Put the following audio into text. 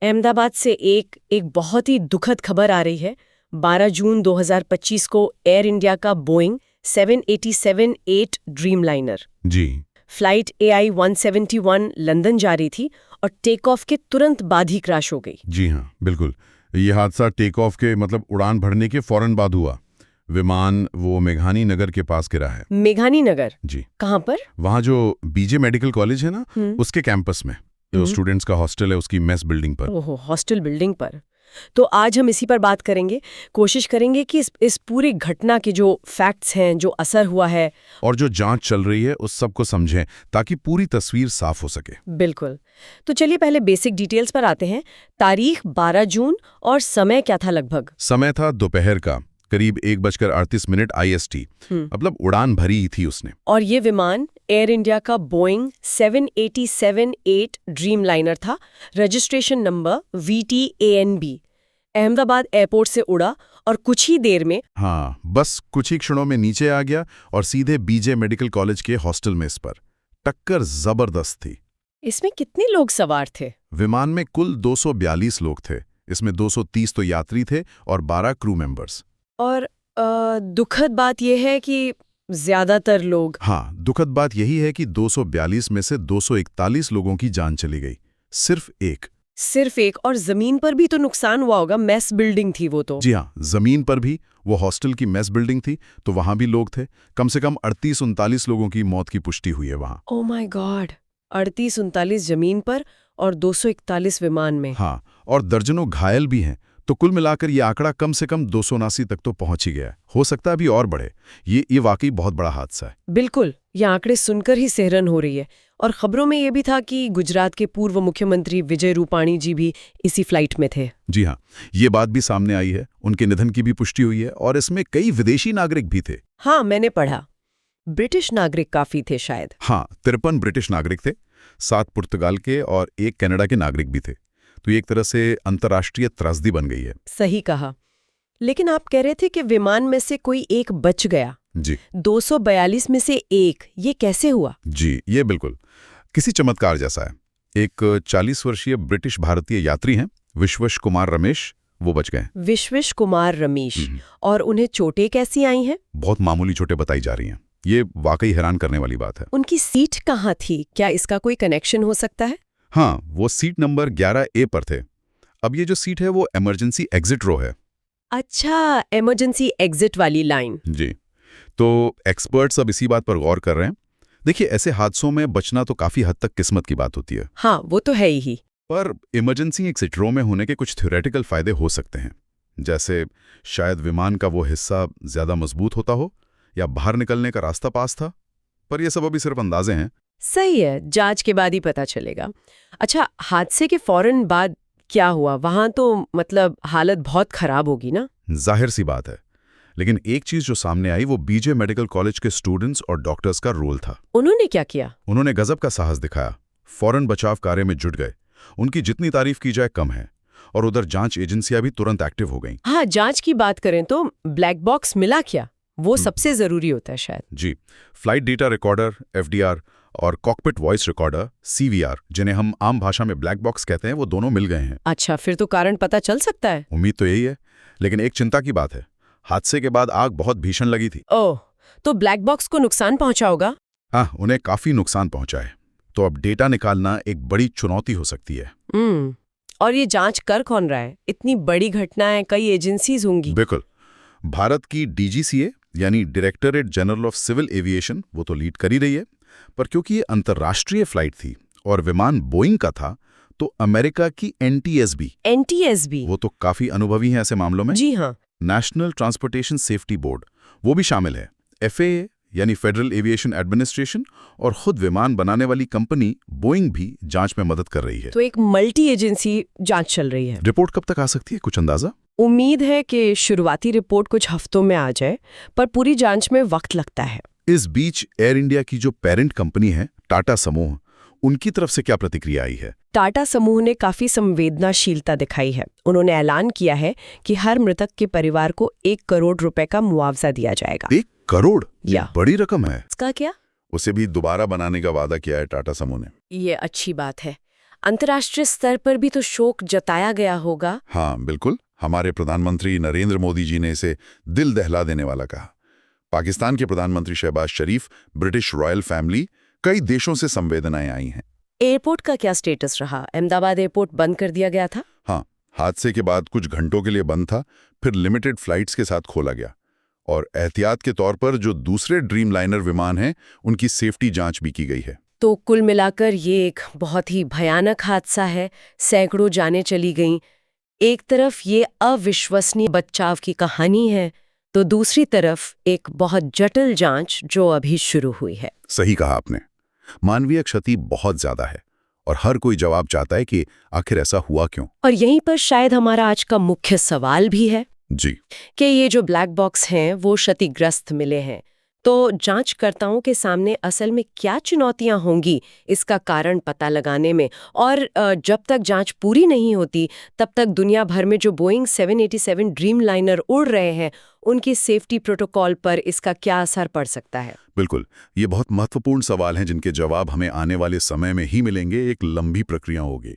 अहमदाबाद से एक बहुत ही दुखद खबर आ रही है। 12 जून 2025 को एयर इंडिया का बोइंग 787-8 ड्रीमलाइनर जी फ्लाइट AI 171 लंदन जा रही थी और टेक ऑफ के तुरंत बाद ही क्रैश हो गई। जी हाँ, बिल्कुल। ये हादसा टेक ऑफ के उड़ान भरने के फौरन बाद हुआ। विमान वो मेघानी नगर के पास गिरा है। मेघानी नगर? जी। कहाँ पर? वहाँ जो बीजे मेडिकल कॉलेज है ना, उसके कैंपस में जो स्टूडेंट्स का हॉस्टल है उसकी मेस बिल्डिंग पर। ओहो, हॉस्टल बिल्डिंग पर। तो आज हम इसी पर बात करेंगे। कोशिश करेंगे कि इस पूरी घटना के जो फैक्ट्स हैं, जो असर हुआ है और जो जांच चल रही है उस सब को समझें ताकि पूरी तस्वीर साफ हो सके। बिल्कुल। तो चलिए पहले बेसिक डिटेल्स पर आते हैं। तारीख 12 जून और समय क्या था लगभग? समय था दोपहर का करीब 1:38 IST। उड़ान भरी थी उसने। और ये विमान एयर इंडिया का बोइंग 787-8 ड्रीमलाइनर था। Registration number VTANB Ahmedabad airport से उड़ा और कुछ ही देर में बस कुछ ही क्षणों में नीचे आ गया और सीधे बीजे मेडिकल कॉलेज के हॉस्टल मेस पर। टक्कर जबरदस्त थी। इसमें कितने लोग सवार थे? विमान में कुल 242 लोग थे। इसमें 230 तो यात्री थे और 12 क्रू मेंबर्स। और दुखद बात यह है कि ज्यादातर लोग दुखद बात यही है कि 242 में से 241 लोगों की जान चली गई। सिर्फ एक। और जमीन पर भी तो नुकसान हुआ होगा। मेस बिल्डिंग थी वो तो। जी हाँ, जमीन पर भी। वो हॉस्टल की मेस बिल्डिंग थी तो वहां भी लोग थे। कम से कम 38-39 लोगों की मौत की पुष्टि हुई है वहां। ओह माय गॉड, 38-39 जमीन पर और 241 विमान में। और दर्जनों घायल भी हैं। तो कुल मिलाकर ये आंकड़ा कम से कम 279 तक तो पहुंच ही गया है। हो सकता है अभी और बढ़े। ये वाकई बहुत बड़ा हादसा है। बिल्कुल, ये आंकड़े सुनकर ही सिहरन हो रही है। और खबरों में ये भी था कि गुजरात के पूर्व मुख्यमंत्री विजय रूपाणी जी भी इसी फ्लाइट में थे। जी हाँ, ये बात भी सामने आई है। उनके निधन की भी पुष्टि हुई है और इसमें कई विदेशी नागरिक भी थे। मैंने पढ़ा ब्रिटिश नागरिक काफी थे शायद। 53 ब्रिटिश नागरिक थे, 7 पुर्तगाल के और 1 कनाडा के नागरिक भी थे। तो ये एक तरह से अंतर्राष्ट्रीय त्रासदी बन गई है। सही कहा। लेकिन आप कह रहे थे कि विमान में से कोई एक बच गया। जी। 242 में से एक, ये कैसे हुआ? जी, ये बिल्कुल किसी चमत्कार जैसा है। एक 40 वर्षीय ब्रिटिश भारतीय यात्री हैं, विश्वश कुमार रमेश, वो बच गए। विश्वश कुमार रमेश। और उन्हें चोटें कैसी आई हैं? बहुत मामूली चोटें बताई जा रही हैं। ये वाकई हैरान करने वाली बात है। उनकी सीट कहाँ थी? क्या इसका कोई कनेक्शन हो सकता है? वो सीट नंबर 11A पर थे। अब ये जो सीट है वो इमरजेंसी एग्जिट रो है। अच्छा, इमरजेंसी एग्जिट वाली लाइन। जी। तो एक्सपर्ट्स अब इसी बात पर गौर कर रहे हैं। देखिए, ऐसे हादसों में बचना तो काफी हद तक किस्मत की बात होती है। वो तो है ही। पर इमरजेंसी एग्जिट रो में होने के कुछ थ्योरेटिकल फायदे हो सकते हैं। जैसे शायद विमान का वो हिस्सा ज्यादा मजबूत होता हो या बाहर निकलने का रास्ता पास था। पर ये सब अभी सिर्फ अंदाजे हैं। सही है, जांच के बाद ही पता चलेगा। अच्छा, हादसे के फौरन बाद क्या हुआ? वहां तो हालत बहुत खराब होगी ना? जाहिर सी बात है। लेकिन एक चीज जो सामने आई वो बीजे मेडिकल कॉलेज के स्टूडेंट्स और डॉक्टर्स का रोल था। उन्होंने क्या किया? उन्होंने गजब का साहस दिखाया। फौरन बचाव कार्य में जुट गए। उनकी जितनी तारीफ की जाए कम है। और उधर जांच एजेंसियां भी तुरंत एक्टिव हो गईं। जांच की बात करें तो ब्लैक बॉक्स मिला क्या? वो सबसे जरूरी होता है शायद। जी, फ्लाइट डेटा रिकॉर्डर FDR और कॉकपिट वॉइस रिकॉर्डर CVR, जिन्हें हम आम भाषा में ब्लैक बॉक्स कहते हैं, वो दोनों मिल गए हैं। अच्छा, फिर तो कारण पता चल सकता है। उम्मीद तो यही है। लेकिन एक चिंता की बात है, हादसे के बाद आग बहुत भीषण लगी थी। ओह, तो ब्लैक बॉक्स को नुकसान पहुंचा होगा? उन्हें काफी नुकसान पहुंचा है। तो अब डेटा निकालना एक बड़ी चुनौती हो सकती है। और ये जांच कर कौन रहा है? इतनी बड़ी घटना है, कई एजेंसीज होंगी। बिल्कुल। भारत की DGCA यानी directorate general of civil aviation, वो तो लीड कर ही रही है। पर क्योंकि ये अंतर्राष्ट्रीय फ्लाइट थी और विमान बोइंग का था, तो अमेरिका की NTSB वो तो काफी अनुभवी हैं ऐसे मामलों में। जी हाँ। नेशनल ट्रांसपोर्टेशन सेफ्टी बोर्ड, वो भी शामिल है। FAA यानी फेडरल एविएशन एडमिनिस्ट्रेशन और खुद विमान बनाने वाली कंपनी बोइंग भी जांच में मदद कर रही है। तो एक मल्टी एजेंसी जांच चल रही है। रिपोर्ट कब तक आ सकती है, कुछ अंदाजा? उम्मीद है कि शुरुआती रिपोर्ट कुछ हफ्तों में आ जाए, पर पूरी जांच में वक्त लगता है। इस बीच एयर इंडिया की जो पेरेंट कंपनी है टाटा समूह, उनकी तरफ से क्या प्रतिक्रिया आई है? टाटा समूह ने काफी संवेदनाशीलता दिखाई है। उन्होंने ऐलान किया है कि हर मृतक के परिवार को 1 करोड़ रुपए का मुआवजा दिया जाएगा। 1 करोड़? ये बड़ी रकम है। इसका क्या? उसे भी दोबारा बनाने का वादा किया है टाटा समूह ने। ये अच्छी बात है। अंतर्राष्ट्रीय स्तर पर भी तो शोक जताया गया होगा। हाँ बिल्कुल, हमारे प्रधानमंत्री नरेंद्र मोदी जी ने इसे दिल दहला देने वाला कहा। पाकिस्तान के प्रधानमंत्री शहबाज शरीफ, ब्रिटिश रॉयल फैमिली, कई देशों से संवेदनाएं आई हैं। एयरपोर्ट का क्या स्टेटस रहा? अहमदाबाद एयरपोर्ट बंद कर दिया गया था। हाँ, हादसे के बाद कुछ घंटों के लिए बंद था, फिर लिमिटेड फ्लाइट्स के साथ खोला गया और एहतियात के तौर पर जो दूसरे ड्रीम लाइनर विमान हैं उनकी सेफ्टी जांच भी की गई है। तो कुल मिलाकर ये एक बहुत ही भयानक हादसा है, सैकड़ों जानें चली गईं। एक तरफ ये अविश्वसनीय बचाव की कहानी है, तो दूसरी तरफ एक बहुत जटिल जांच जो अभी शुरू हुई है। सही कहा आपने, मानवीय क्षति बहुत ज्यादा है और हर कोई जवाब चाहता है कि आखिर ऐसा हुआ क्यों। और यहीं पर शायद हमारा आज का मुख्य सवाल भी है जी, कि ये जो ब्लैक बॉक्स हैं वो क्षतिग्रस्त मिले हैं, तो जांचकर्ताओं के सामने असल में क्या चुनौतियां होंगी इसका कारण पता लगाने में। और जब तक जांच पूरी नहीं होती तब तक दुनिया भर में जो बोइंग 787 ड्रीम लाइनर उड़ रहे हैं उनकी सेफ्टी प्रोटोकॉल पर इसका क्या असर पड़ सकता है। बिल्कुल, ये बहुत महत्वपूर्ण सवाल हैं जिनके जवाब हमें आने वाले समय में ही मिलेंगे। एक लंबी प्रक्रिया होगी।